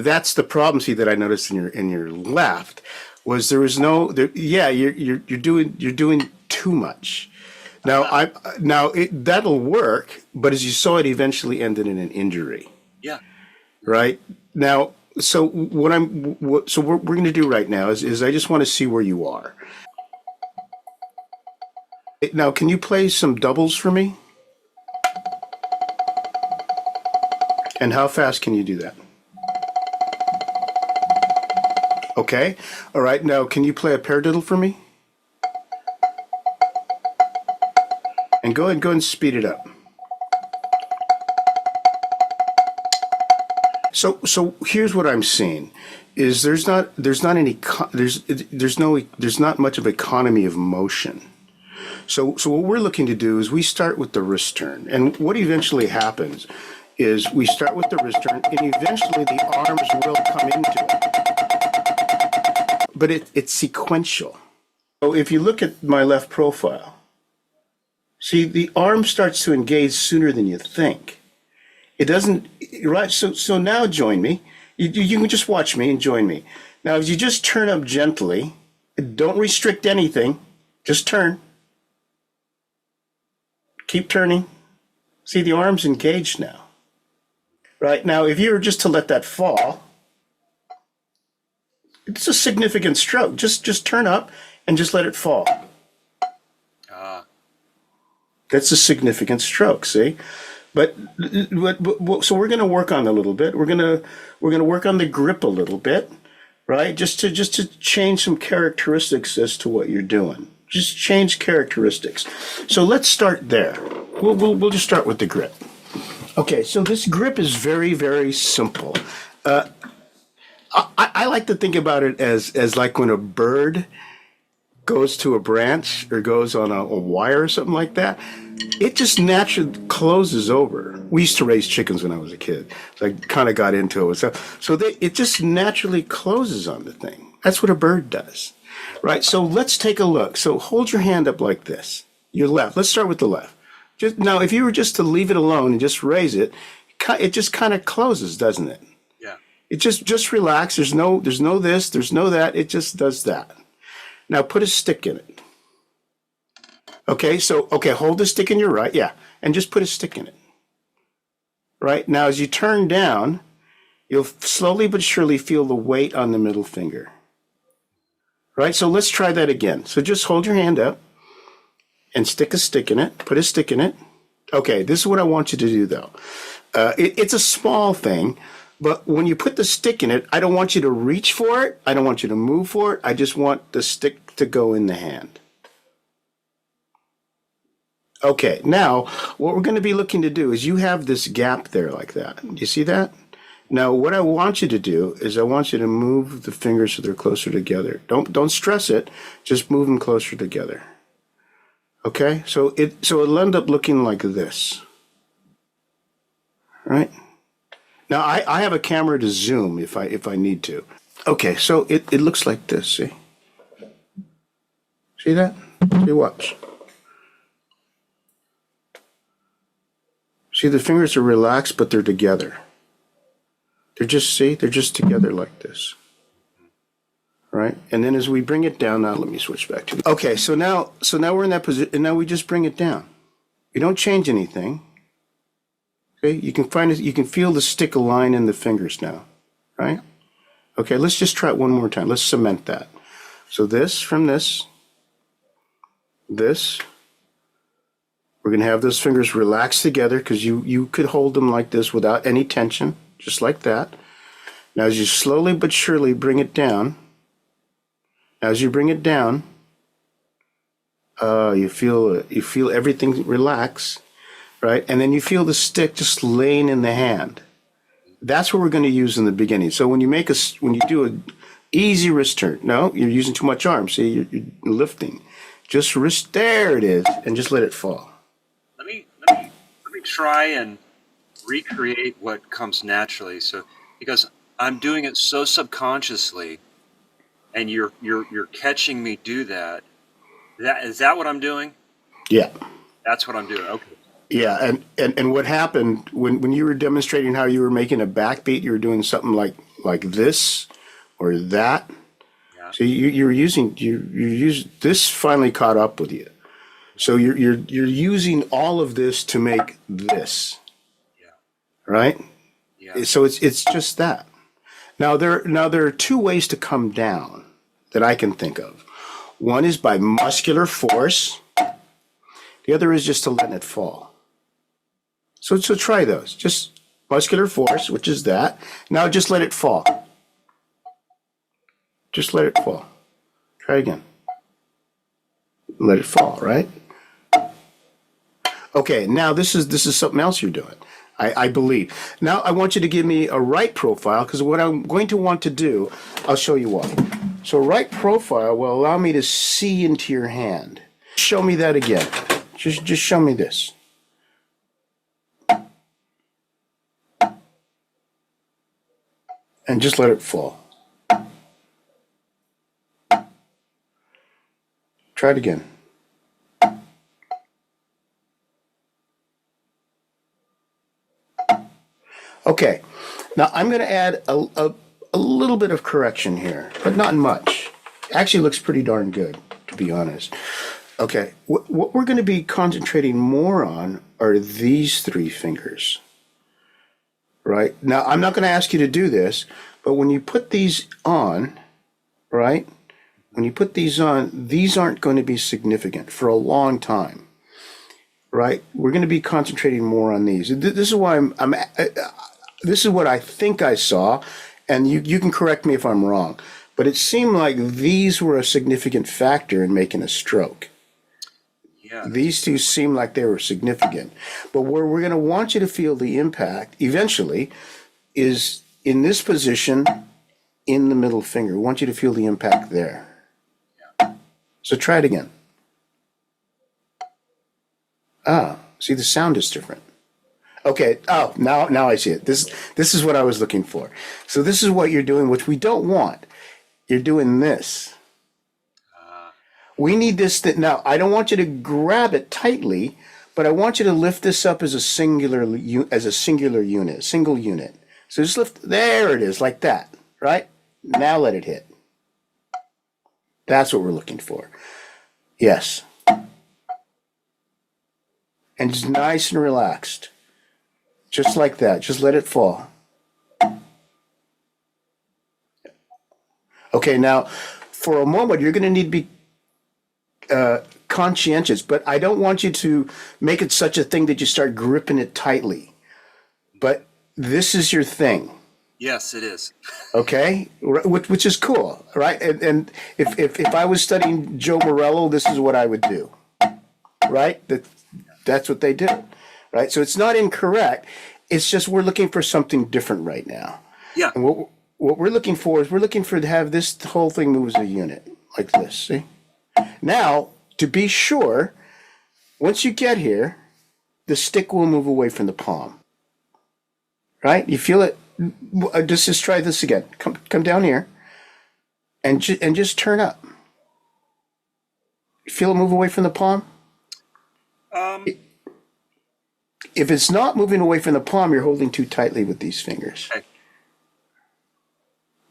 that's the problem. See that I noticed in your left was there was no. There, yeah, you're doing too much. Now that'll work, but as you saw, it eventually ended in an injury. Yeah. Right now, so what we're going to do right now is I just want to see where you are. Now, can you play some doubles for me? And how fast can you do that? Okay. All right. Now, can you play a paradiddle for me? And go ahead and speed it up. So here's what I'm seeing is there's not much of economy of motion. So what we're looking to do is we start with the wrist turn, and what eventually happens is we start with the wrist turn, and eventually the arms will come into it. But it's sequential. So if you look at my left profile, see the arm starts to engage sooner than you think. It doesn't, right? So now join me. You can just watch me and join me. Now, if you just turn up gently, don't restrict anything, just turn. Keep turning. See, the arm's engaged now. Right? Now, if you were just to let that fall, it's a significant stroke. Just turn up and just let it fall. That's a significant stroke, see? But so we're going to work on it a little bit. We're going to work on the grip a little bit, right? Just to change some characteristics as to what you're doing. Just change characteristics. So let's start there. We'll just start with the grip. Okay, so this grip is very, very simple. I like to think about it as like when a bird goes to a branch or goes on a wire or something like that, it just naturally closes over. We used to raise chickens when I was a kid, so I kind of got into it. It just naturally closes on the thing. That's what a bird does, right? So let's take a look. So hold your hand up like this, your left. Let's start with the left. Now, if you were just to leave it alone and just raise it, it just kind of closes, doesn't it? Yeah. It just relax. There's no this, there's no that. It just does that. Now put a stick in it. Okay, hold the stick in your right, yeah, and just put a stick in it. Right, now as you turn down, you'll slowly but surely feel the weight on the middle finger. Right, so let's try that again. So just hold your hand up and stick a stick in it, put a stick in it. Okay, this is what I want you to do though. It's a small thing, but when you put the stick in it, I don't want you to reach for it. I don't want you to move for it. I just want the stick to go in the hand. Okay, now what we're going to be looking to do is you have this gap there like that. Do you see that? Now what I want you to do is I want you to move the fingers so they're closer together. Don't stress it. Just move them closer together. Okay, so it'll end up looking like this. Right? Now, I have a camera to zoom if I need to. Okay, so it looks like this, see? See that? See, watch. See, the fingers are relaxed, but they're together. They're just together like this. Right? And then as we bring it down, now let me switch back to okay, so now we're in that position, and now we just bring it down. We don't change anything. Okay, you can feel the stick align in the fingers now, right? Okay, let's just try it one more time. Let's cement that. So this from this. We're gonna have those fingers relaxed together because you could hold them like this without any tension, just like that. Now as you slowly but surely bring it down, as you bring it down, you feel everything relax. Right, and then you feel the stick just laying in the hand. That's what we're going to use in the beginning. So when you do an easy wrist turn, no, you're using too much arm. See, you're lifting. Just wrist, there it is, and just let it fall. Let me try and recreate what comes naturally. So because I'm doing it so subconsciously, and you're catching me do that. Is that what I'm doing? Yeah. That's what I'm doing. Okay. Yeah, and what happened when you were demonstrating how you were making a backbeat, you were doing something like like this or that. Yeah. So you use this finally caught up with you. So you're using all of this to make this, Yeah. right? Yeah. So it's just that. Now there are two ways to come down that I can think of. One is by muscular force. The other is just to let it fall. So try those. Just muscular force, which is that. Now just let it fall. Just let it fall. Try again. Let it fall, right? Okay, now this is something else you're doing, I believe. Now I want you to give me a right profile, because what I'm going to want to do, I'll show you why. So right profile will allow me to see into your hand. Show me that again. Just show me this. And just let it fall. Try it again. Okay, now I'm going to add a little bit of correction here, but not much. Actually looks pretty darn good, to be honest. Okay, what we're going to be concentrating more on are these three fingers. Right? Now, I'm not going to ask you to do this, but when you put these on, right? When you put these on, these aren't going to be significant for a long time. Right? We're going to be concentrating more on these. This is why this is what I think I saw, and you can correct me if I'm wrong, but it seemed like these were a significant factor in making a stroke. Yeah. These two seem like they were significant. But where we're going to want you to feel the impact eventually is in this position in the middle finger. We want you to feel the impact there. Yeah. So try it again. Ah, see, the sound is different. Okay, oh, now I see it. This is what I was looking for. So this is what you're doing, which we don't want. You're doing this. We need this. Now, I don't want you to grab it tightly, but I want you to lift this up as a single unit. So just lift. There it is, like that. Right? Now let it hit. That's what we're looking for. Yes. And just nice and relaxed. Just like that. Just let it fall. Okay, now, for a moment, you're going to need to be conscientious, but I don't want you to make it such a thing that you start gripping it tightly. But this is your thing. Yes, it is. Okay, which is cool, right? And if I was studying Joe Morello, this is what I would do, right? That's what they do, right? So it's not incorrect. It's just we're looking for something different right now. Yeah. And what we're looking for is we're looking for to have this whole thing move as a unit like this. See? Now, to be sure, once you get here, the stick will move away from the palm. Right? You feel it? Just try this again. Come down here, and just turn up. You feel it move away from the palm? If it's not moving away from the palm, you're holding too tightly with these fingers. Okay.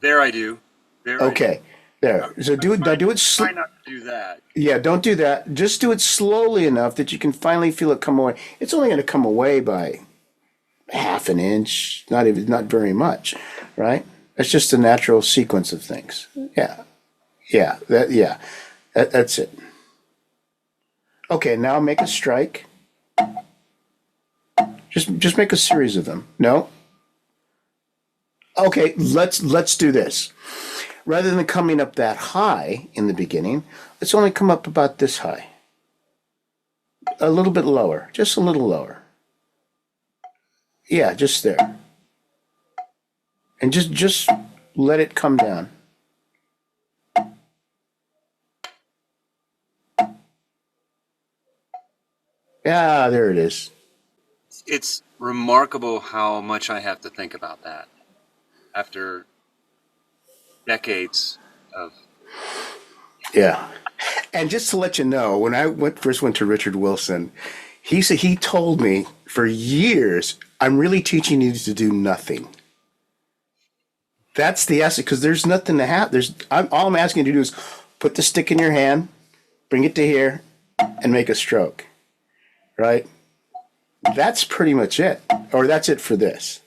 There I do. Okay. There. So do it. Try not to do that. Yeah, don't do that. Just do it slowly enough that you can finally feel it come away. It's only going to come away by half an inch, not very much, right? That's just a natural sequence of things. Yeah. That's it. Okay, now make a strike. Just make a series of them. No? Okay, let's do this. Rather than coming up that high in the beginning, let's only come up about this high. A little bit lower, just a little lower. Yeah, just there. And just let it come down. Yeah, there it is. It's remarkable how much I have to think about that after decades of. Yeah. And just to let you know, when I first went to Richard Wilson, he told me for years, I'm really teaching you to do nothing. That's the essence, because there's nothing to have. All I'm asking you to do is put the stick in your hand, bring it to here, and make a stroke, right? That's pretty much it, or that's it for this.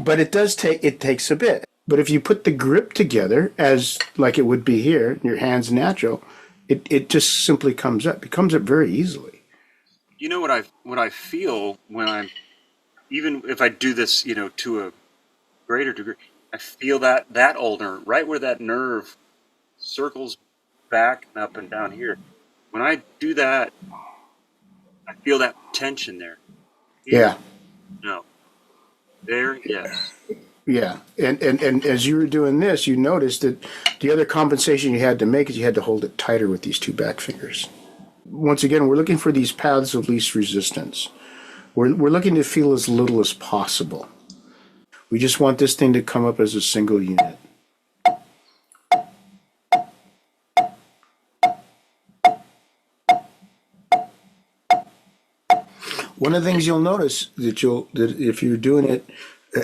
But it takes a bit. But if you put the grip together as like it would be here, your hand's natural, it just simply comes up. It comes up very easily. You know what I feel when I'm, even if I do this, to a greater degree, I feel that ulnar, right where that nerve circles back and up and down here. When I do that, I feel that tension there. Here, Yeah. no. There, yes. Yeah. And as you were doing this, you noticed that the other compensation you had to make is you had to hold it tighter with these two back fingers. Once again, we're looking for these paths of least resistance. We're looking to feel as little as possible. We just want this thing to come up as a single unit. One of the things you'll notice that if you're doing it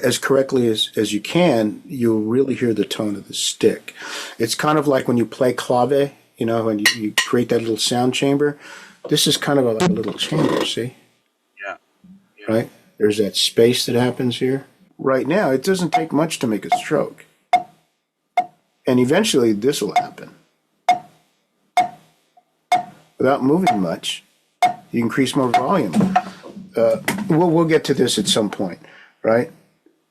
as correctly as you can, you'll really hear the tone of the stick. It's kind of like when you play clave, when you create that little sound chamber. This is kind of like a little chamber, see? Yeah. Right? There's that space that happens here. Right now, it doesn't take much to make a stroke. And eventually, this will happen. Without moving much, you increase more volume. We'll get to this at some point, right?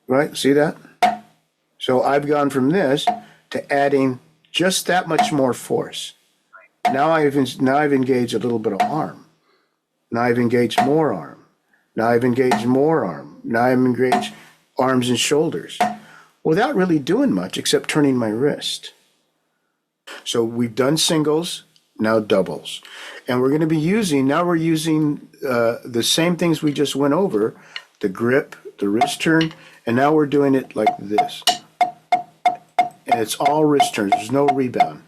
Right? See that? So I've gone from this to adding just that much more force. Now I've engaged a little bit of arm. Now I've engaged more arm. Now I've engaged more arm. Now I've engaged arms and shoulders without really doing much except turning my wrist. So we've done singles, now doubles. And we're using the same things we just went over, the grip, the wrist turn, and now we're doing it like this. And it's all wrist turns, there's no rebound.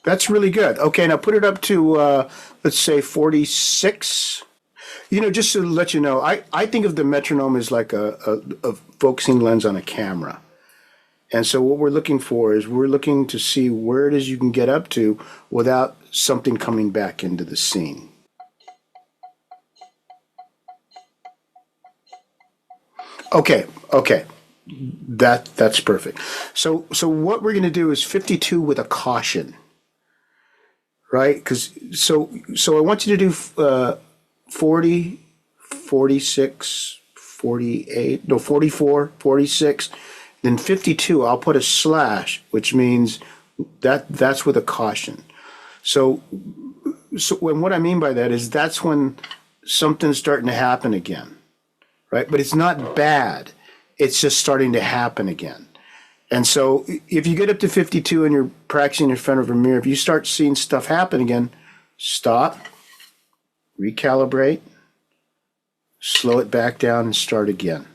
That's really good. Okay, now put it up to, let's say 46. Just to let you know, I think of the metronome as like a focusing lens on a camera. And so what we're looking for is we're looking to see where it is you can get up to without something coming back into the scene. Okay. That's perfect. So what we're going to do is 52 with a caution. Right? So I want you to do 40, 46, 48, no, 44, 46, then 52. I'll put a slash, which means that's with a caution. So what I mean by that is that's when something's starting to happen again, right? But it's not bad. It's just starting to happen again. And so if you get up to 52 and you're practicing in front of a mirror, if you start seeing stuff happen again, stop, recalibrate, slow it back down, and start again.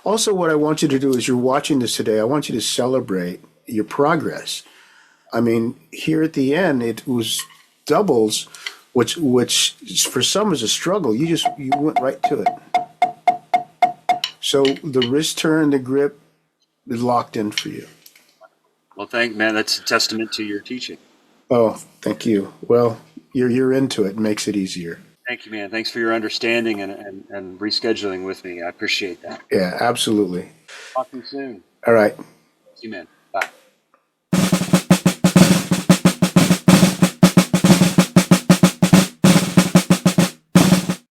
Also, what I want you to do is you're watching this today, I want you to celebrate your progress. I mean, here at the end, it was doubles, which for some is a struggle. You went right to it. So the wrist turn, the grip, is locked in for you. Well, man. That's a testament to your teaching. Oh, thank you. Well, you're into it. It makes it easier. Thank you, man. Thanks for your understanding and rescheduling with me. I appreciate that. Yeah, absolutely. Talk to you soon. All right. See you, man.